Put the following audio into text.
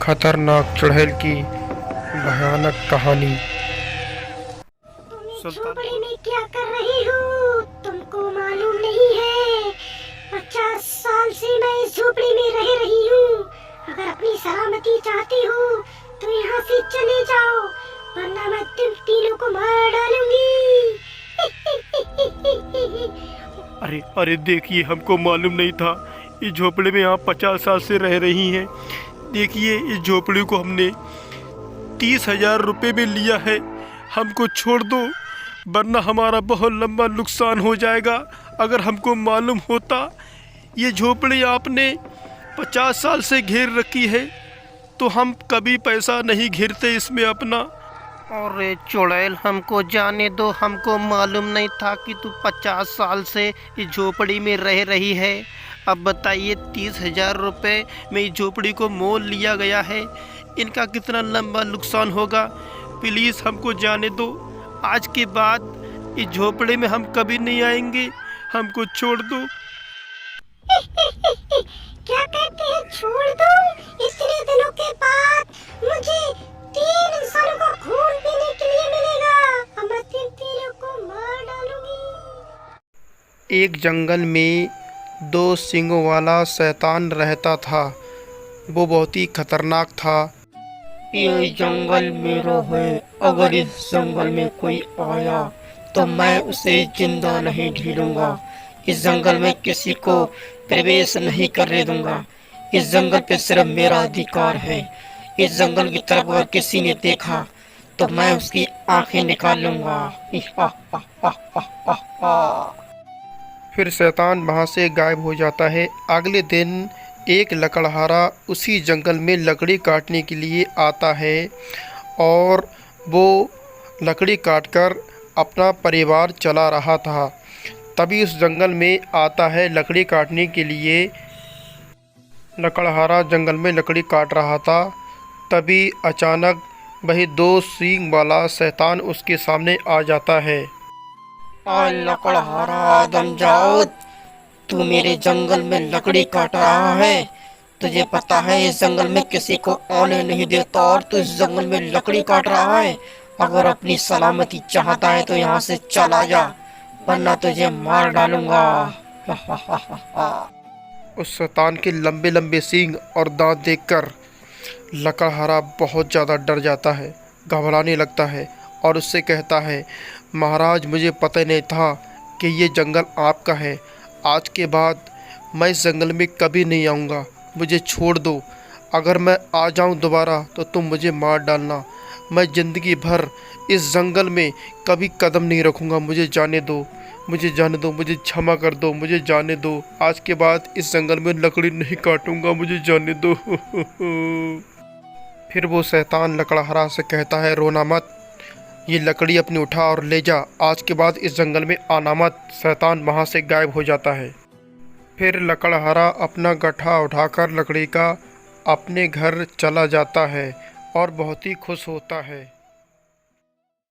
खतरनाक चुड़ैल की भयानक कहानी। झोपड़ी में क्या कर रही हो? तुमको मालूम नहीं है 50 साल से मैं इस झोपड़ी में रह रही हूँ। अगर अपनी सलामती चाहती हो तो यहाँ से चले जाओ, वरना मैं तुम तीनों को मार डालूंगी। अरे अरे देखिए, हमको मालूम नहीं था इस झोपड़ी में आप 50 साल से रह रही हैं। देखिए, इस झोपड़ी को हमने 30,000 रुपये में लिया है। हमको छोड़ दो, वरना हमारा बहुत लंबा नुकसान हो जाएगा। अगर हमको मालूम होता ये झोपड़ी आपने 50 साल से घेर रखी है तो हम कभी पैसा नहीं घेरते इसमें अपना। अरे चुड़ैल, हमको जाने दो। हमको मालूम नहीं था कि तू 50 साल से इस झोपड़ी में रह रही है। अब बताइए, 30,000 रुपये में इस झोपड़ी को मोल लिया गया है। इनका कितना लंबा नुकसान होगा। प्लीज़ हमको जाने दो। आज के बाद इस झोपड़ी में हम कभी नहीं आएंगे। हमको छोड़ दो। क्या कहते हैं छोड़ दो? इतने दिनों के बाद मुझे 3 इंसानों का खून पीने के लिए मिलेगा और मैं तीनों को मार डालूंगी। एक जंगल में 2 सींगों वाला शैतान रहता था। वो बहुत ही खतरनाक था। ये जंगल मेरा है। अगर इस जंगल में कोई आया तो मैं उसे जिंदा नहीं झेलूंगा। इस जंगल में किसी को प्रवेश नहीं करने दूंगा। इस जंगल पे सिर्फ मेरा अधिकार है। इस जंगल की तरफ अगर किसी ने देखा तो मैं उसकी आंखें निकाल लूंगा। फिर शैतान वहाँ से गायब हो जाता है। अगले दिन एक लकड़हारा उसी जंगल में लकड़ी काटने के लिए आता है और वो लकड़ी काटकर अपना परिवार चला रहा था। तभी उस जंगल में आता है लकड़ी काटने के लिए। लकड़हारा जंगल में लकड़ी काट रहा था। तभी अचानक वही 2 सींग वाला शैतान उसके सामने आ जाता है। लकड़हारा आदम जाओ, तू मेरे जंगल में लकड़ी काट रहा है। तुझे पता है इस जंगल में किसी को आने नहीं देता और तू इस जंगल में लकड़ी काट रहा है। अगर अपनी सलामती चाहता है तो यहाँ से चला जा, वरना तुझे मार डालूंगा। उस शैतान के लंबे लंबे सींग और दांत देखकर लकड़हारा बहुत ज़्यादा डर जाता है, घबराने लगता है और उससे कहता है, महाराज, मुझे पता नहीं था कि ये जंगल आपका है। आज के बाद मैं इस जंगल में कभी नहीं आऊँगा। मुझे छोड़ दो। अगर मैं आ जाऊँ दोबारा तो तुम मुझे मार डालना। मैं ज़िंदगी भर इस जंगल में कभी कदम नहीं रखूँगा। मुझे जाने दो, मुझे जाने दो, मुझे क्षमा कर दो, मुझे जाने दो। आज के बाद इस जंगल में लकड़ी नहीं काटूँगा, मुझे जाने दो। फिर वो शैतान लकड़हारा से कहता है, रोना मत, ये लकड़ी अपनी उठा और ले जा। आज के बाद इस जंगल में आना मत। शैतान वहाँ से गायब हो जाता है। फिर लकड़हारा अपना गट्ठा उठाकर लकड़ी का अपने घर चला जाता है और बहुत ही खुश होता है।